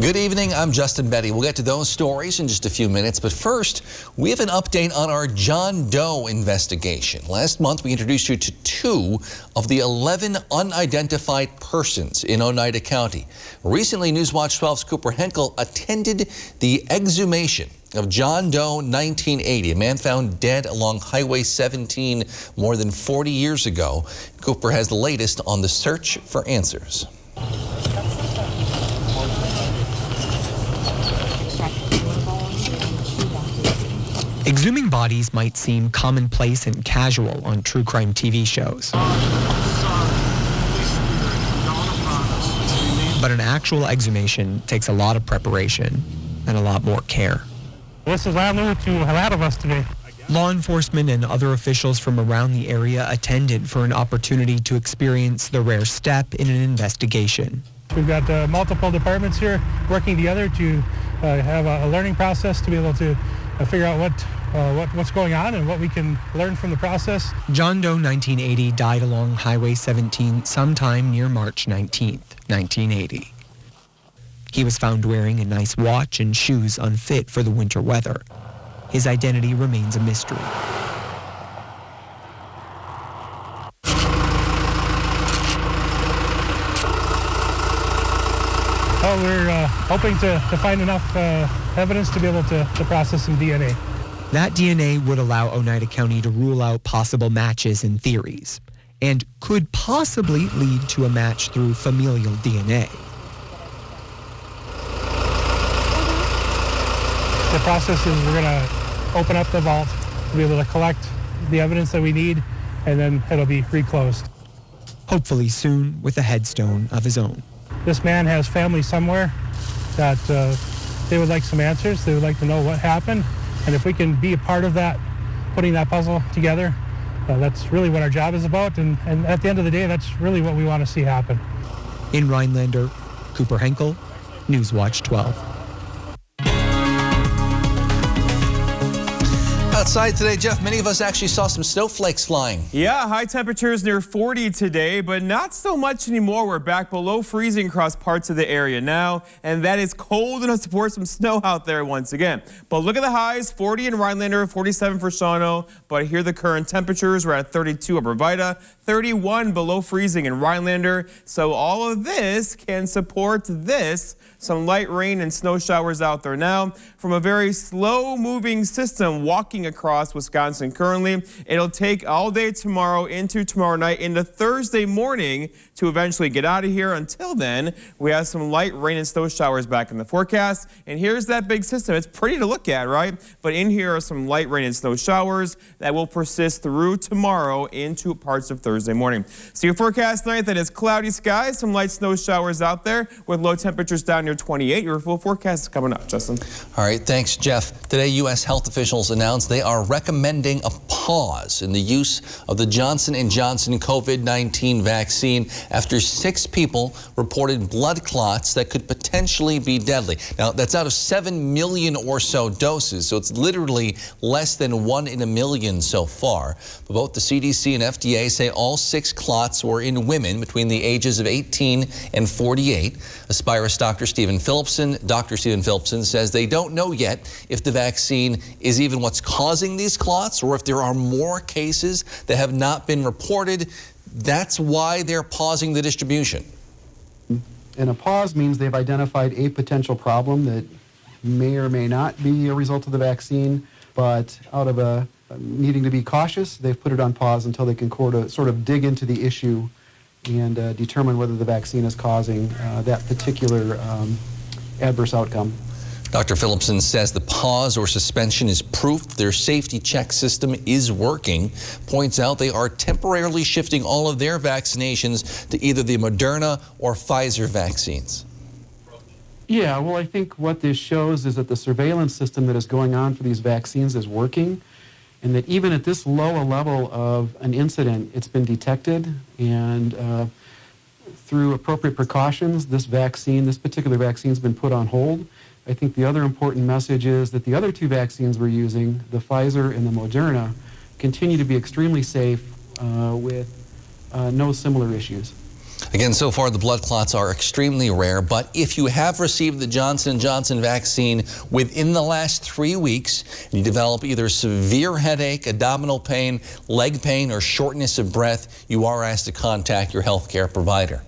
Good evening, I'm Justin Betty. We'll get to those stories in just a few minutes, but first, we have an update on our John Doe investigation. Last month, we introduced you to 2 of the 11 unidentified persons in Oneida County. Recently, Newswatch 12's Cooper Henkel attended the exhumation of John Doe 1980, a man found dead along Highway 17 more than 40 years ago. Cooper has the latest on the search for answers. Exhuming bodies might seem commonplace and casual on true crime TV shows. But an actual exhumation takes a lot of preparation and a lot more care. This is all new to a lot of us today. Law enforcement and other officials from around the area attended for an opportunity to experience the rare step in an investigation. We've got multiple departments here working together to have a learning process to be able to figure out what's going on and what we can learn from the process. John Doe 1980 died along Highway 17 sometime near March 19th, 1980. He was found wearing a nice watch and shoes unfit for the winter weather. His identity remains a mystery. Well, we're hoping to find enough evidence to be able to process some DNA. That DNA would allow Oneida County to rule out possible matches and theories, and could possibly lead to a match through familial DNA. The process is we're going to open up the vault to be able to collect the evidence that we need, and then it'll be reclosed. Hopefully soon with a headstone of his own. This man has family somewhere that they would like some answers. They would like to know what happened. And if we can be a part of that, putting that puzzle together, that's really what our job is about. And at the end of the day, that's really what we want to see happen. In Rhinelander, Cooper Henkel, Newswatch 12. Outside today, Jeff, many of us actually saw some snowflakes flying. Yeah, high temperatures near 40 today, but not so much anymore. We're back below freezing across parts of the area now, and that is cold enough to pour some snow out there once again. But look at the highs, 40 in Rhinelander, 47 for Shawano, but here are the current temperatures. We're at 32 at Arvida, 31 below freezing in Rhinelander. So all of this can support this. Some light rain and snow showers out there now from a very slow-moving system walking across Wisconsin currently. It'll take all day tomorrow into tomorrow night into Thursday morning to eventually get out of here. Until then, we have some light rain and snow showers back in the forecast. And here's that big system. It's pretty to look at, right? But in here are some light rain and snow showers that will persist through tomorrow into parts of Thursday morning. So your forecast tonight, that is cloudy skies, some light snow showers out there with low temperatures down near 28. Your full forecast is coming up, Justin. All right, thanks, Jeff. Today, U.S. health officials announced they are recommending a pause in the use of the Johnson & Johnson COVID-19 vaccine after 6 people reported blood clots that could potentially be deadly. Now, that's out of 7 million or so doses, so it's literally less than 1 in a million so far. But both the CDC and FDA say all 6 clots were in women between the ages of 18 and 48. Aspirus Dr. Stephen Phillipson says they don't know yet if the vaccine is even what's causing these clots or if there are more cases that have not been reported. That's why they're pausing the distribution. And a pause means they've identified a potential problem that may or may not be a result of the vaccine, but out of a needing to be cautious, they've put it on pause until they can sort of dig into the issue and determine whether the vaccine is causing that particular adverse outcome. Dr. Phillipson says the pause or suspension is proof their safety check system is working. Points out they are temporarily shifting all of their vaccinations to either the Moderna or Pfizer vaccines. Yeah, well, I think what this shows is that the surveillance system that is going on for these vaccines is working, and that even at this low a level of an incident, it's been detected, and through appropriate precautions, this particular vaccine has been put on hold. I think the other important message is that the other 2 vaccines we're using, the Pfizer and the Moderna, continue to be extremely safe with no similar issues. Again, so far the blood clots are extremely rare, but if you have received the Johnson & Johnson vaccine within the last 3 weeks, and you develop either severe headache, abdominal pain, leg pain, or shortness of breath, you are asked to contact your healthcare provider.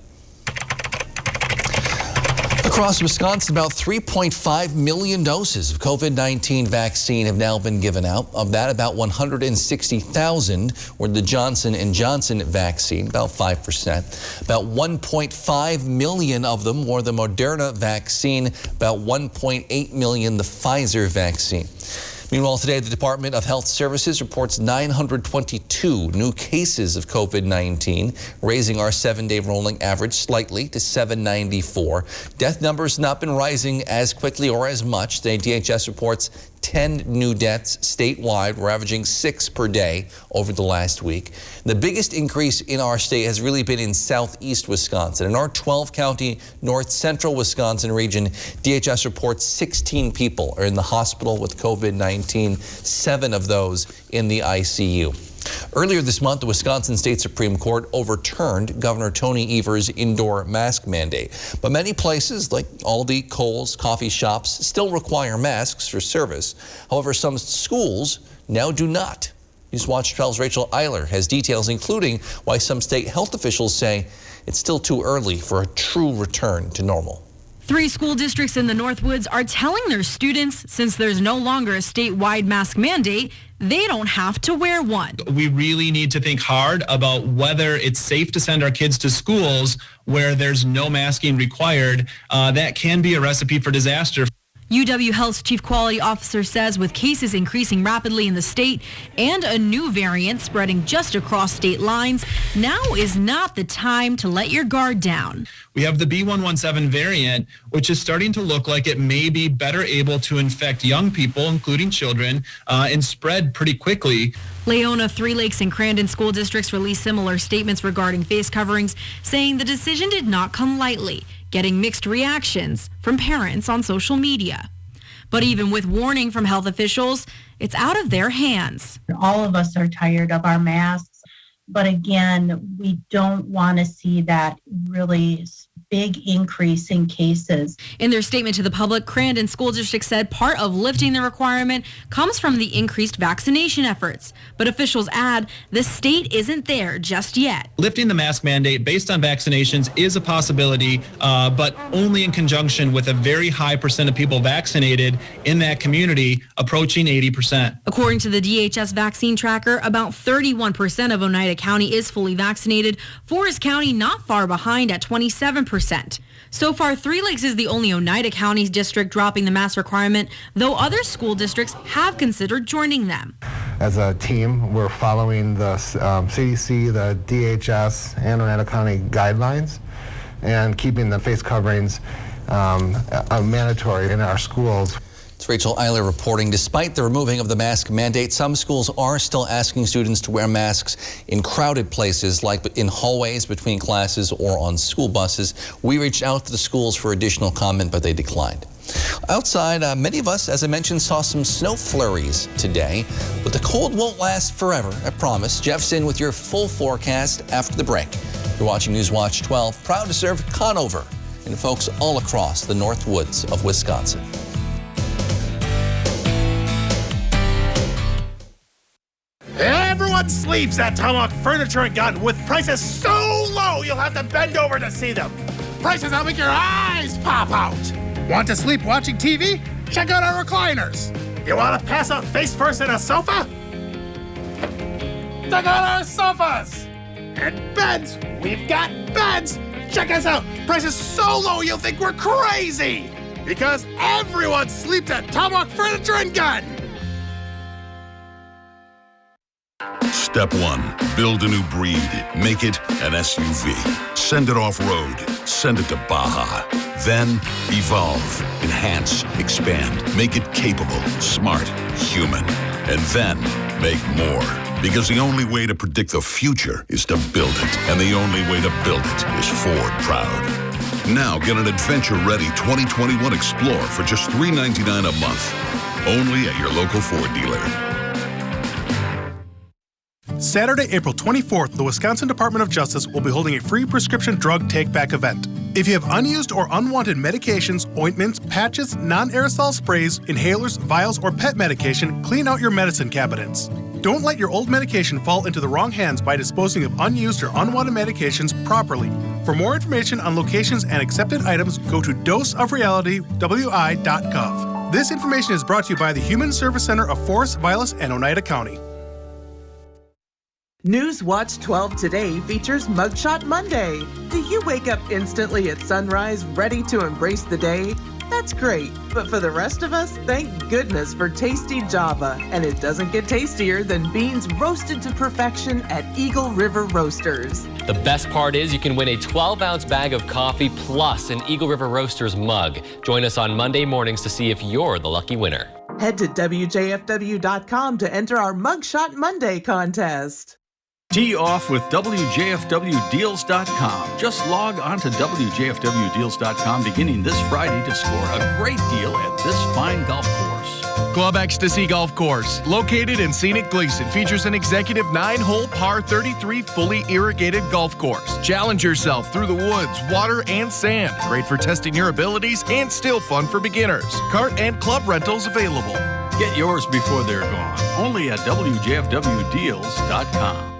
Across Wisconsin, about 3.5 million doses of COVID-19 vaccine have now been given out. Of that, about 160,000 were the Johnson & Johnson vaccine, about 5%. About 1.5 million of them were the Moderna vaccine, about 1.8 million the Pfizer vaccine. Meanwhile, today, the Department of Health Services reports 922 new cases of COVID-19, raising our 7-day rolling average slightly to 794. Death numbers not been rising as quickly or as much. Today, DHS reports 10 new deaths statewide. We're averaging 6 per day over the last week. The biggest increase in our state has really been in southeast Wisconsin. In our 12-county north central Wisconsin region, DHS reports 16 people are in the hospital with COVID-19, 7 of those in the ICU. Earlier this month, the Wisconsin State Supreme Court overturned Governor Tony Evers' indoor mask mandate. But many places like Aldi, Kohl's, coffee shops still require masks for service. However, some schools now do not. Newswatch 12's Rachel Eiler has details, including why some state health officials say it's still too early for a true return to normal. 3 school districts in the Northwoods are telling their students, since there's no longer a statewide mask mandate, they don't have to wear one. We really need to think hard about whether it's safe to send our kids to schools where there's no masking required. That can be a recipe for disaster. UW Health's chief quality officer says with cases increasing rapidly in the state and a new variant spreading just across state lines, now is not the time to let your guard down. We have the B117 variant, which is starting to look like it may be better able to infect young people, including children, and spread pretty quickly. Leona, Three Lakes, and Crandon school districts released similar statements regarding face coverings, saying the decision did not come lightly, getting mixed reactions from parents on social media. But even with warning from health officials, it's out of their hands. All of us are tired of our masks, but again, we don't want to see that really big increase in cases. In their statement to the public, Crandon School District said part of lifting the requirement comes from the increased vaccination efforts. But officials add the state isn't there just yet. Lifting the mask mandate based on vaccinations is a possibility, but only in conjunction with a very high percent of people vaccinated in that community, approaching 80%. According to the DHS vaccine tracker, about 31% of Oneida County is fully vaccinated. Forest County not far behind at 27%. So far, Three Lakes is the only Oneida County district dropping the mask requirement, though other school districts have considered joining them. As a team, we're following the CDC, the DHS, and Oneida County guidelines and keeping the face coverings mandatory in our schools. It's Rachel Eiler reporting. Despite the removing of the mask mandate, some schools are still asking students to wear masks in crowded places like in hallways between classes or on school buses. We reached out to the schools for additional comment, but they declined. Outside, many of us, as I mentioned, saw some snow flurries today, but the cold won't last forever, I promise. Jeff's in with your full forecast after the break. You're watching Newswatch 12, proud to serve Conover and folks all across the Northwoods of Wisconsin. Everyone sleeps at Tomahawk Furniture and Gun with prices so low you'll have to bend over to see them. Prices that'll make your eyes pop out. Want to sleep watching TV? Check out our recliners. You want to pass out face first in a sofa? Check out our sofas. And beds. We've got beds. Check us out. Prices so low you'll think we're crazy. Because everyone sleeps at Tomahawk Furniture and Gun. Step 1, build a new breed. Make it an SUV. Send it off-road. Send it to Baja. Then evolve, enhance, expand. Make it capable, smart, human. And then make more. Because the only way to predict the future is to build it. And the only way to build it is Ford Proud. Now get an adventure-ready 2021 Explorer for just $399 a month. Only at your local Ford dealer. Saturday, April 24th, the Wisconsin Department of Justice will be holding a free prescription drug take-back event. If you have unused or unwanted medications, ointments, patches, non-aerosol sprays, inhalers, vials, or pet medication, clean out your medicine cabinets. Don't let your old medication fall into the wrong hands by disposing of unused or unwanted medications properly. For more information on locations and accepted items, go to doseofrealitywi.gov. This information is brought to you by the Human Service Center of Forest, Vilas, and Oneida County. News Watch 12 today features Mugshot Monday. Do you wake up instantly at sunrise, ready to embrace the day? That's great, but for the rest of us, thank goodness for Tasty Java. And it doesn't get tastier than beans roasted to perfection at Eagle River Roasters. The best part is you can win a 12-ounce bag of coffee plus an Eagle River Roasters mug. Join us on Monday mornings to see if you're the lucky winner. Head to WJFW.com to enter our Mugshot Monday contest. Tee off with WJFWdeals.com. Just log on to WJFWdeals.com beginning this Friday to score a great deal at this fine golf course. Club Ecstasy Golf Course, located in scenic Gleason, features an executive 9-hole par 33 fully irrigated golf course. Challenge yourself through the woods, water, and sand. Great for testing your abilities and still fun for beginners. Cart and club rentals available. Get yours before they're gone. Only at WJFWdeals.com.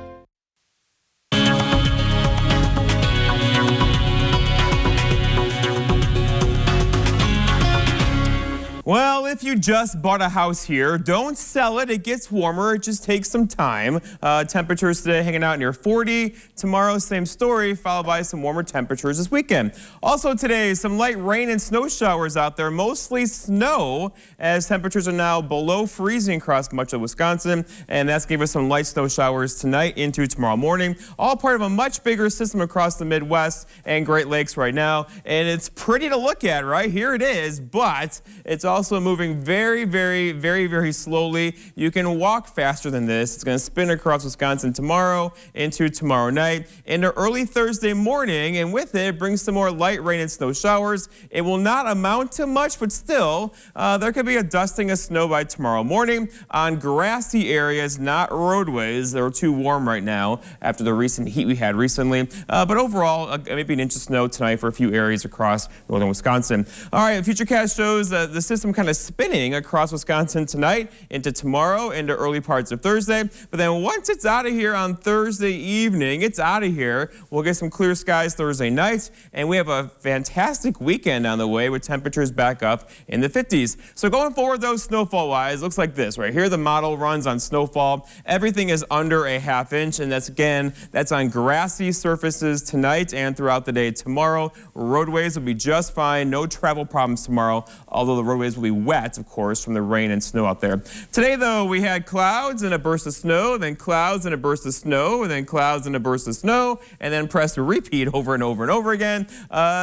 Well, if you just bought a house here, don't sell it. It gets warmer. It just takes some time. Temperatures today hanging out near 40. Tomorrow, same story, followed by some warmer temperatures this weekend. Also today, some light rain and snow showers out there, mostly snow, as temperatures are now below freezing across much of Wisconsin. And that's gave us some light snow showers tonight into tomorrow morning. All part of a much bigger system across the Midwest and Great Lakes right now. And it's pretty to look at, right? Here it is, but it's also moving very, very, very, very slowly. You can walk faster than this. It's going to spin across Wisconsin tomorrow into tomorrow night into early Thursday morning, and with it brings some more light rain and snow showers. It will not amount to much, but still, there could be a dusting of snow by tomorrow morning on grassy areas, not roadways. They're too warm right now after the recent heat we had recently. But overall, maybe an inch of snow tonight for a few areas across northern Wisconsin. All right, Futurecast shows the system kind of spinning across Wisconsin tonight into tomorrow, into early parts of Thursday. But then once it's out of here on Thursday evening, it's out of here. We'll get some clear skies Thursday night, and we have a fantastic weekend on the way with temperatures back up in the 50s. So going forward, though, snowfall-wise, looks like this. Right here, the model runs on snowfall. Everything is under a ½ inch, and that's on grassy surfaces tonight and throughout the day tomorrow. Roadways will be just fine. No travel problems tomorrow, although the roadways will be wet, of course, from the rain and snow out there. Today, though, we had clouds and a burst of snow, then clouds and a burst of snow, and then clouds and a burst of snow, and then press repeat over and over and over again.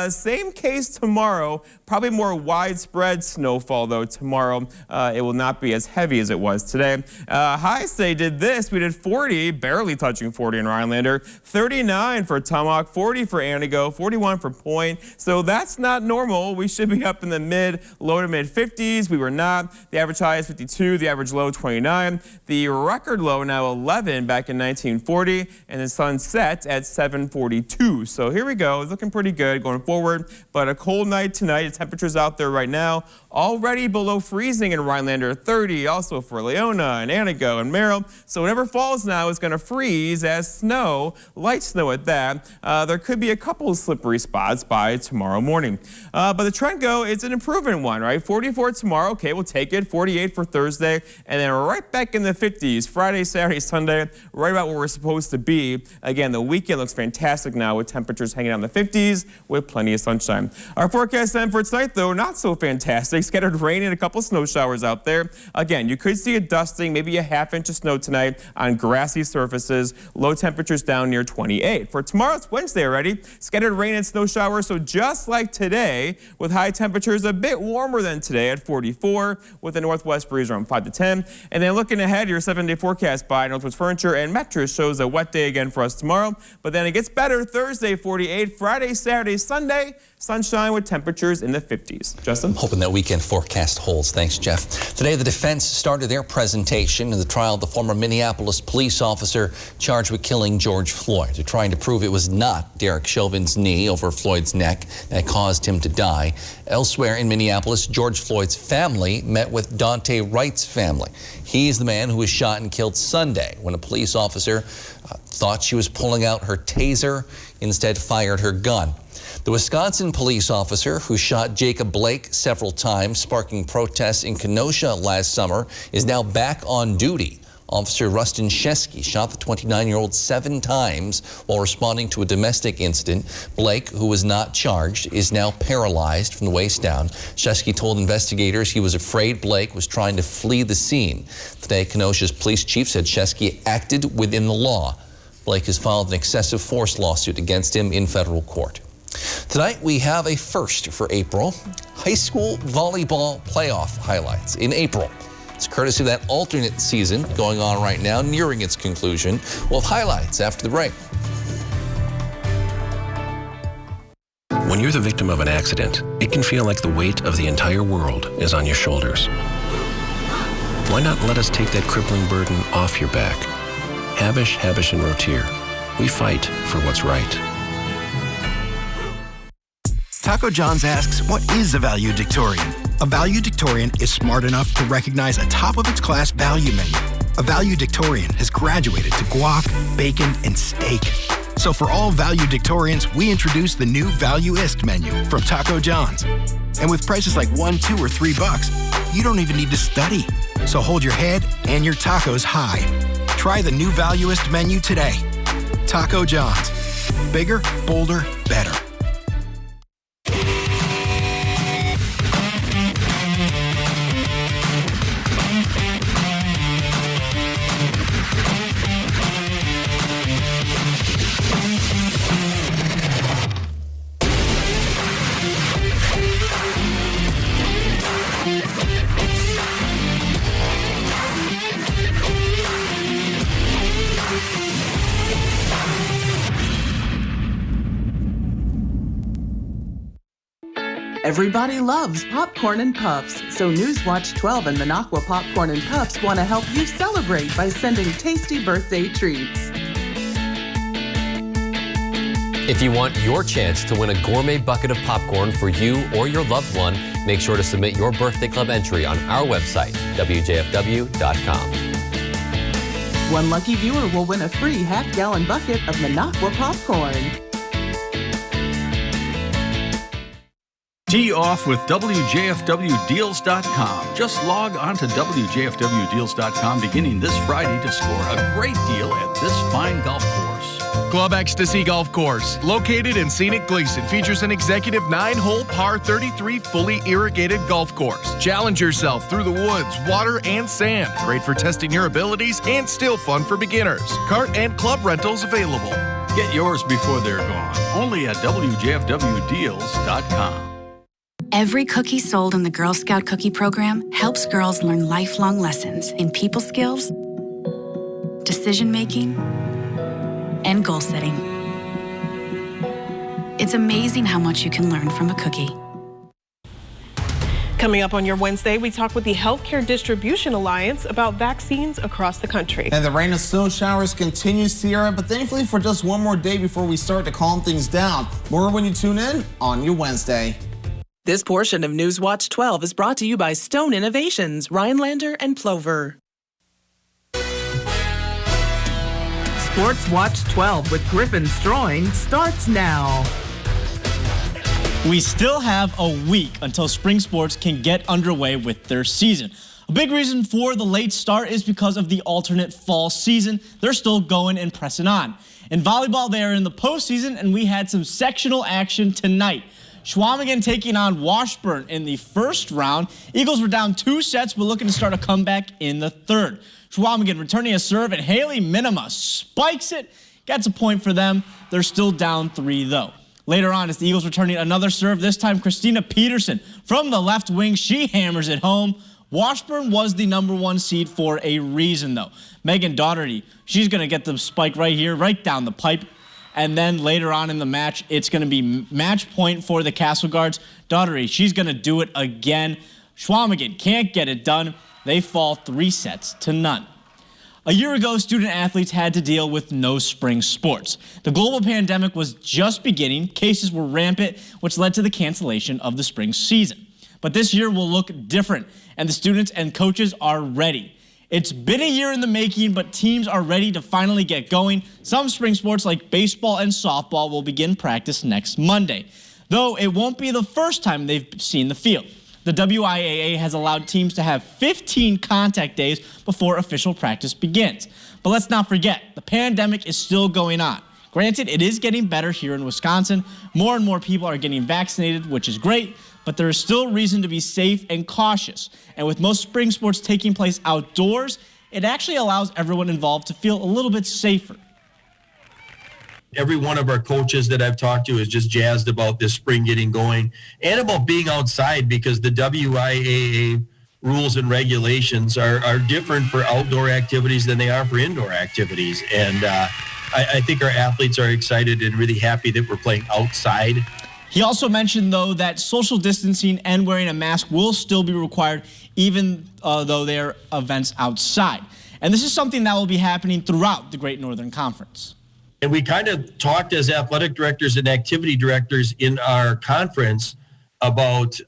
Same case tomorrow. Probably more widespread snowfall, though, tomorrow. It will not be as heavy as it was today. Highs today did this. We did 40, barely touching 40 in Rhinelander, 39 for Tomahawk, 40 for Antigo, 41 for Point. So that's not normal. We should be up in the low to mid 50s. We were not. The average high is 52, the average low 29. The record low now 11 back in 1940, and the sun set at 7:42. So here we go. It's looking pretty good going forward, but a cold night tonight. The temperatures out there right now already below freezing in Rhinelander, 30, also for Leona and Antigo and Merrill. So whatever falls now is going to freeze as snow, light snow at that. There could be a couple of slippery spots by tomorrow morning. But the trend go, it's an improvement one, right? 44 tomorrow, okay, we'll take it. 48 for Thursday, and then right back in the 50s, Friday, Saturday, Sunday, right about where we're supposed to be. Again, the weekend looks fantastic now with temperatures hanging out in the 50s with plenty of sunshine. Our forecast then for tonight, though, not so fantastic. Scattered rain and a couple snow showers out there. Again, you could see a dusting, maybe a ½ inch of snow tonight on grassy surfaces. Low temperatures down near 28. For tomorrow, it's Wednesday already. Scattered rain and snow showers, so just like today, with high temperatures a bit warmer than today at 44, with a northwest breeze around 5 to 10. And then looking ahead, your 7-day forecast by Northwest Furniture and Metris shows a wet day again for us tomorrow. But then it gets better Thursday, 48, Friday, Saturday, Sunday, sunshine with temperatures in the 50s. Justin? Hoping that weekend forecast holds. Thanks, Jeff. Today, the defense started their presentation in the trial of the former Minneapolis police officer charged with killing George Floyd. They're trying to prove it was not Derek Chauvin's knee over Floyd's neck that caused him to die. Elsewhere in Minneapolis, George Floyd's family met with Dante Wright's family. He's the man who was shot and killed Sunday when a police officer thought she was pulling out her taser, instead fired her gun. The Wisconsin police officer who shot Jacob Blake several times, sparking protests in Kenosha last summer, is now back on duty. Officer Rustin Shesky shot the 29-year-old 7 times while responding to a domestic incident. Blake, who was not charged, is now paralyzed from the waist down. Shesky told investigators he was afraid Blake was trying to flee the scene. Today, Kenosha's police chief said Shesky acted within the law. Blake has filed an excessive force lawsuit against him in federal court. Tonight, we have a first for April. High school volleyball playoff highlights in April. It's courtesy of that alternate season going on right now, nearing its conclusion. We'll have highlights after the break. When you're the victim of an accident, it can feel like the weight of the entire world is on your shoulders. Why not let us take that crippling burden off your back? Habish, Habish, and Rotier. We fight for what's right. Taco John's asks, what is a valedictorian? A valedictorian is smart enough to recognize a top-of-its-class value menu. A valedictorian has graduated to guac, bacon, and steak. So for all valedictorians, we introduce the new Valueist menu from Taco John's. And with prices like $1, $2, or $3, you don't even need to study. So hold your head and your tacos high. Try the new Valueist menu today. Taco John's. Bigger, bolder, better. Everybody loves popcorn and puffs, so Newswatch 12 and Minocqua Popcorn and Puffs want to help you celebrate by sending tasty birthday treats. If you want your chance to win a gourmet bucket of popcorn for you or your loved one, make sure to submit your birthday club entry on our website, WJFW.com. One lucky viewer will win a free half-gallon bucket of Minocqua popcorn. Tee off with WJFWdeals.com. Just log on to WJFWdeals.com beginning this Friday to score a great deal at this fine golf course. Club Ecstasy Golf Course, located in scenic Gleason, features an executive 9-hole par 33 fully irrigated golf course. Challenge yourself through the woods, water, and sand. Great for testing your abilities and still fun for beginners. Cart and club rentals available. Get yours before they're gone. Only at WJFWdeals.com. Every cookie sold in the Girl Scout Cookie Program helps girls learn lifelong lessons in people skills, decision-making, and goal setting. It's amazing how much you can learn from a cookie. Coming up on your Wednesday, we talk with the Healthcare Distribution Alliance about vaccines across the country. And the rain and snow showers continue, Sierra, but thankfully for just one more day before we start to calm things down. More when you tune in on your Wednesday. This portion of Newswatch 12 is brought to you by Stone Innovations, Rhinelander, and Plover. Sports Watch 12 with Griffin Stroing starts now. We still have a week until spring sports can get underway with their season. A big reason for the late start is because of the alternate fall season. They're still going and pressing on. In volleyball, they are in the postseason, and we had some sectional action tonight. Schwamigan taking on Washburn in the first round. Eagles were down 2 sets, but looking to start a comeback in the third. Schwamigan returning a serve, and Haley Minima spikes it. Gets a point for them. They're still down 3, though. Later on, as the Eagles returning another serve, this time Christina Peterson from the left wing. She hammers it home. Washburn was the #1 seed for a reason, though. Megan Daugherty, she's going to get the spike right here, right down the pipe. And then later on in the match, it's going to be match point for the Castle Guards. Daughtery, she's going to do it again. Schwamigan can't get it done. They fall 3-0. A year ago, student athletes had to deal with no spring sports. The global pandemic was just beginning. Cases were rampant, which led to the cancellation of the spring season. But this year will look different, and the students and coaches are ready. It's been a year in the making, but teams are ready to finally get going. Some spring sports like baseball and softball will begin practice next Monday, though it won't be the first time they've seen the field. The WIAA has allowed teams to have 15 contact days before official practice begins. But let's not forget, the pandemic is still going on. Granted, it is getting better here in Wisconsin. More and more people are getting vaccinated, which is great, but there is still reason to be safe and cautious. And with most spring sports taking place outdoors, it actually allows everyone involved to feel a little bit safer. Every one of our coaches that I've talked to is just jazzed about this spring getting going and about being outside, because the WIAA rules and regulations are different for outdoor activities than they are for indoor activities. And I think our athletes are excited and really happy that we're playing outside. He also mentioned, though, that social distancing and wearing a mask will still be required, even though there are events outside. And this is something that will be happening throughout the Great Northern Conference. And we kind of talked as athletic directors and activity directors in our conference about,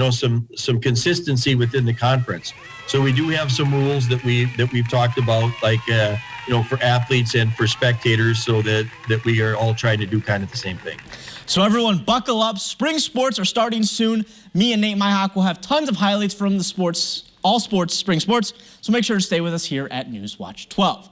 some consistency within the conference. So we do have some rules that we've talked about, like, for athletes and for spectators, so that we are all trying to do kind of the same thing. So everyone buckle up. Spring sports are starting soon. Me and Nate Myhawk will have tons of highlights from the sports, all sports, spring sports. So make sure to stay with us here at Newswatch 12.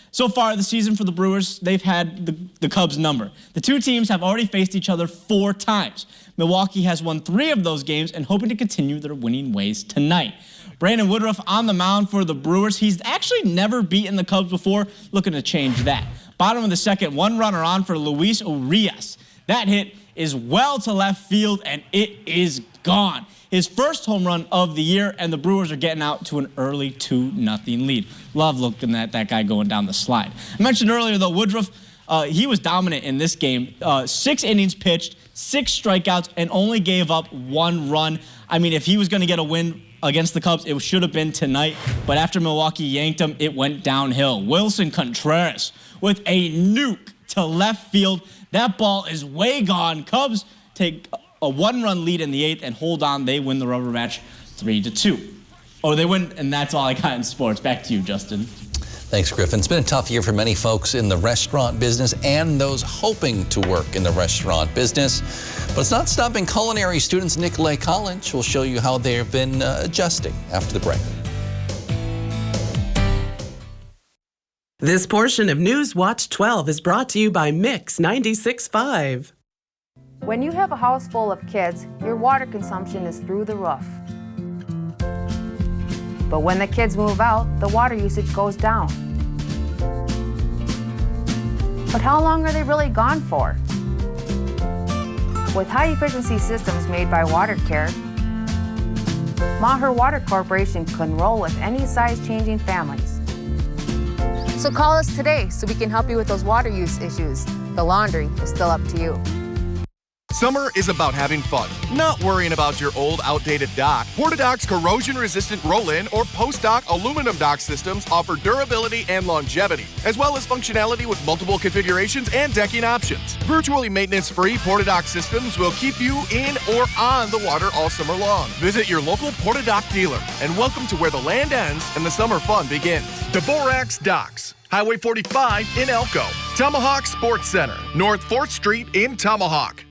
So far this season for the Brewers, they've had the Cubs' number. The two teams have already faced each other 4 times. Milwaukee has won 3 of those games and hoping to continue their winning ways tonight. Brandon Woodruff on the mound for the Brewers. He's actually never beaten the Cubs before, looking to change that. Bottom of the second, 1 runner on for Luis Urias. That hit is well to left field, and it is gone. His first home run of the year, and the Brewers are getting out to an early 2-0 lead. Love looking at that guy going down the slide. I mentioned earlier, though, Woodruff, he was dominant in this game. 6 innings pitched, 6 strikeouts, and only gave up 1 run. I mean, if he was going to get a win against the Cubs, it should have been tonight. But after Milwaukee yanked him, it went downhill. Wilson Contreras with a nuke to left field. That ball is way gone. Cubs take a 1-run lead in the 8th and hold on. They win the rubber match 3-2. Oh, they win, and that's all I got in sports. Back to you, Justin. Thanks, Griffin. It's been a tough year for many folks in the restaurant business and those hoping to work in the restaurant business. But it's not stopping culinary students. Nicolay College will show you how they've been adjusting after the break. This portion of News Watch 12 is brought to you by Mix 96.5. When you have a house full of kids, your water consumption is through the roof. But when the kids move out, the water usage goes down. But how long are they really gone for? With high-efficiency systems made by WaterCare, Maher Water Corporation can roll with any size-changing families. So call us today so we can help you with those water use issues. The laundry is still up to you. Summer is about having fun, not worrying about your old, outdated dock. Portadoc's corrosion-resistant roll-in or post-dock aluminum dock systems offer durability and longevity, as well as functionality with multiple configurations and decking options. Virtually maintenance-free Portadoc systems will keep you in or on the water all summer long. Visit your local Portadoc dealer, and welcome to where the land ends and the summer fun begins. Dvorak's Docks, Highway 45 in Elko. Tomahawk Sports Center, North 4th Street in Tomahawk.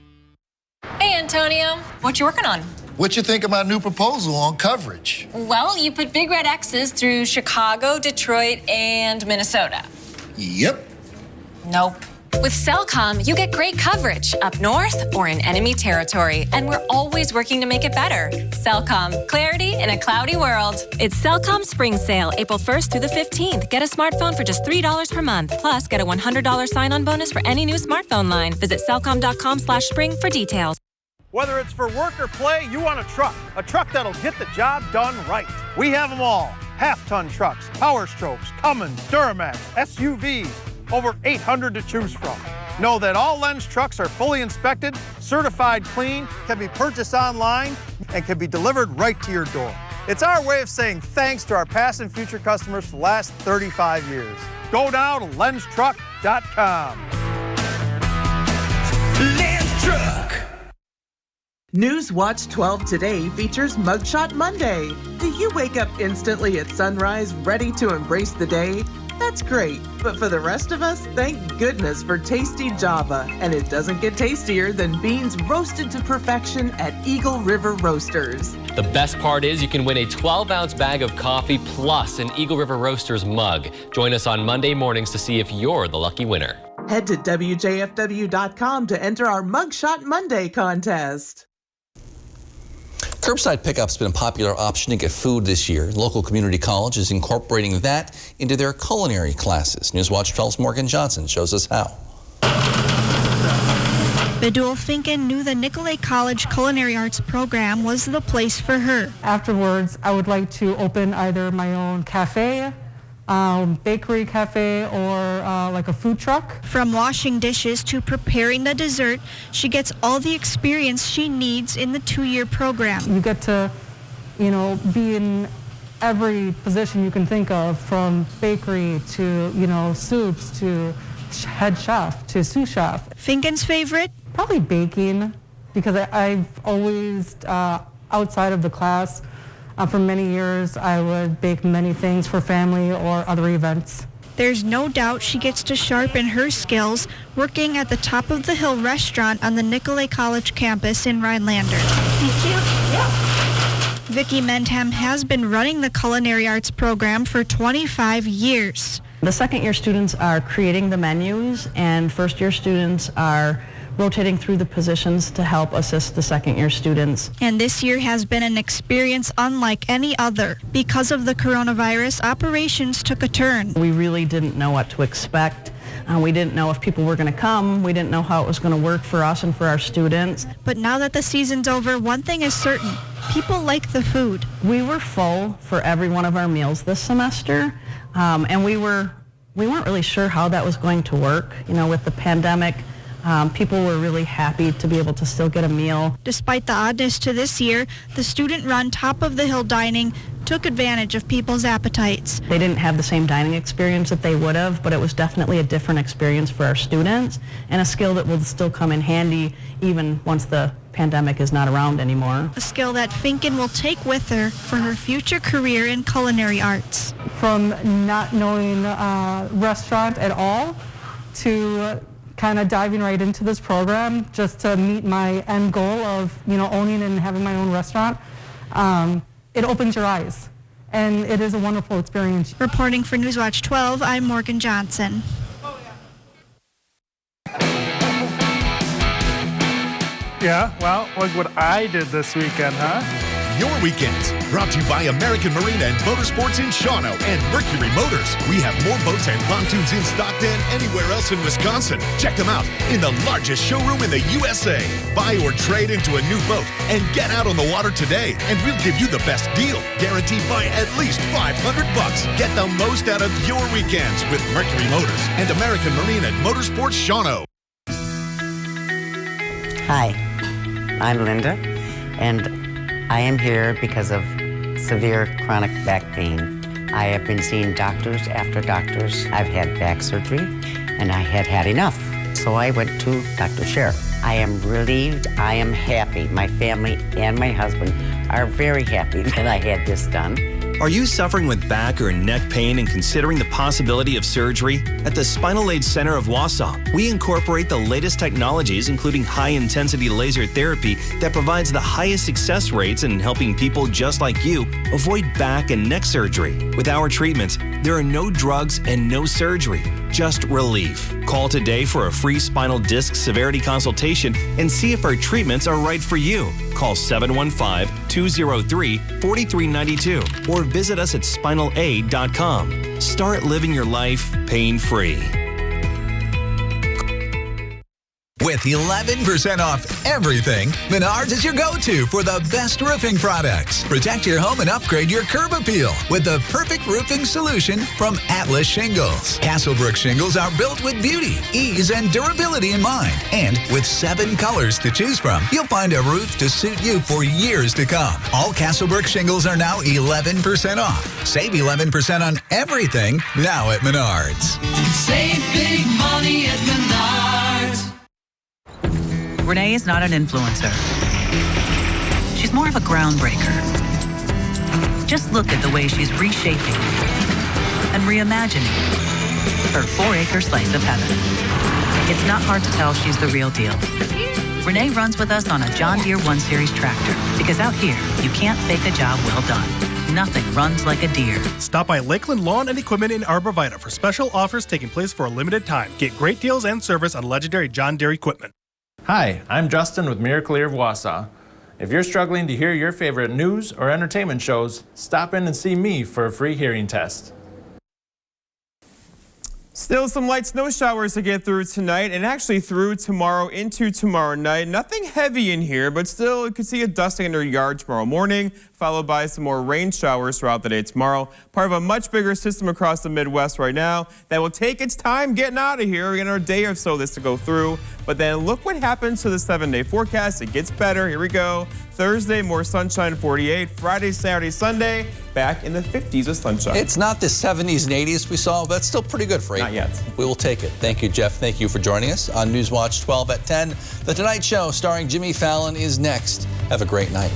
Hey, Antonio. What you working on? What you think of my new proposal on coverage? Well, you put big red X's through Chicago, Detroit, and Minnesota. Yep. Nope. With Cellcom, you get great coverage up north or in enemy territory, and we're always working to make it better. Cellcom, clarity in a cloudy world. It's Cellcom Spring Sale, April 1st through the 15th. Get a smartphone for just $3 per month. Plus, get a $100 sign-on bonus for any new smartphone line. Visit cellcom.com/spring for details. Whether it's for work or play, you want a truck that'll get the job done right. We have them all. Half-ton trucks, Power Strokes, Cummins, Duramax, SUVs. Over 800 to choose from. Know that all Lens trucks are fully inspected, certified clean, can be purchased online, and can be delivered right to your door. It's our way of saying thanks to our past and future customers for the last 35 years. Go now to lenstruck.com. Lens Truck. News Watch 12 today features Mugshot Monday. Do you wake up instantly at sunrise, ready to embrace the day? That's great, but for the rest of us, thank goodness for tasty Java. And it doesn't get tastier than beans roasted to perfection at Eagle River Roasters. The best part is you can win a 12-ounce bag of coffee plus an Eagle River Roasters mug. Join us on Monday mornings to see if you're the lucky winner. Head to WJFW.com to enter our Mugshot Monday contest. Curbside pickup's been a popular option to get food this year. Local community college is incorporating that into their culinary classes. Newswatch 12's Morgan Johnson shows us how. Bedul Finken knew the Nicolet College Culinary Arts program was the place for her. Afterwards, I would like to open either my own cafe, bakery cafe, or like a food truck. From washing dishes to preparing the dessert, she gets all the experience she needs in the 2-year program. You get to, be in every position you can think of, from bakery to, soups to head chef to sous chef. Finken's favorite? Probably baking, because I've always, outside of the class, for many years, I would bake many things for family or other events. There's no doubt she gets to sharpen her skills working at the Top of the Hill restaurant on the Nicolet College campus in Rhinelander. Thank you. Yeah. Vicki Mendham has been running the culinary arts program for 25 years. The second-year students are creating the menus, and first-year students are rotating through the positions to help assist the second-year students. And this year has been an experience unlike any other. Because of the coronavirus, operations took a turn. We really didn't know what to expect. We didn't know if people were going to come. We didn't know how it was going to work for us and for our students. But now that the season's over, one thing is certain. People like the food. We were full for every one of our meals this semester, and we weren't really sure how that was going to work. With the pandemic, people were really happy to be able to still get a meal. Despite the oddness to this year, the student-run Top of the Hill dining took advantage of people's appetites. They didn't have the same dining experience that they would have, but it was definitely a different experience for our students and a skill that will still come in handy even once the pandemic is not around anymore. A skill that Finken will take with her for her future career in culinary arts. From not knowing restaurant at all to kind of diving right into this program just to meet my end goal of, owning and having my own restaurant. It opens your eyes, and it is a wonderful experience. Reporting for Newswatch 12, I'm Morgan Johnson. Yeah, well, look what I did this weekend, huh? Your weekends, brought to you by American Marine and Motorsports in Shawano and Mercury Motors. We have more boats and pontoons in stock than anywhere else in Wisconsin. Check them out in the largest showroom in the USA. Buy or trade into a new boat and get out on the water today, and we'll give you the best deal, guaranteed by at least $500. Get the most out of your weekends with Mercury Motors and American Marine and Motorsports Shawano. Hi, I'm Linda, and I am here because of severe chronic back pain. I have been seeing doctors after doctors. I've had back surgery, and I had enough. So I went to Dr. Scher. I am relieved. I am happy. My family and my husband are very happy that I had this done. Are you suffering with back or neck pain and considering the possibility of surgery? At the Spinal Aid Center of Wausau, we incorporate the latest technologies, including high-intensity laser therapy that provides the highest success rates in helping people just like you avoid back and neck surgery. With our treatments, there are no drugs and no surgery, just relief. Call today for a free spinal disc severity consultation and see if our treatments are right for you. Call 715-203-4392 or visit us at spinalaid.com. Start living your life pain-free. With 11% off everything, Menards is your go-to for the best roofing products. Protect your home and upgrade your curb appeal with the perfect roofing solution from Atlas Shingles. Castlebrook shingles are built with beauty, ease, and durability in mind. And with 7 colors to choose from, you'll find a roof to suit you for years to come. All Castlebrook shingles are now 11% off. Save 11% on everything now at Menards. Save big money at Menards. Renee is not an influencer. She's more of a groundbreaker. Just look at the way she's reshaping and reimagining her 4-acre slice of heaven. It's not hard to tell she's the real deal. Renee runs with us on a John Deere 1 Series tractor because out here, you can't fake a job well done. Nothing runs like a Deere. Stop by Lakeland Lawn and Equipment in Arborvita for special offers taking place for a limited time. Get great deals and service on legendary John Deere equipment. Hi, I'm Justin with Miracle-Ear of Wausau. If you're struggling to hear your favorite news or entertainment shows, stop in and see me for a free hearing test. Still some light snow showers to get through tonight and actually through tomorrow into tomorrow night. Nothing heavy in here, but still you could see a dusting in your yard tomorrow morning, followed by some more rain showers throughout the day tomorrow. Part of a much bigger system across the Midwest right now that will take its time getting out of here. We got another day or so this to go through. But then look what happens to the 7-day forecast. It gets better. Here we go. Thursday, more sunshine, 48. Friday, Saturday, Sunday, back in the 50s of sunshine. It's not the 70s and 80s we saw, but it's still pretty good for 8. Not yet. We will take it. Thank you, Jeff. Thank you for joining us on Newswatch 12 at 10. The Tonight Show starring Jimmy Fallon is next. Have a great night.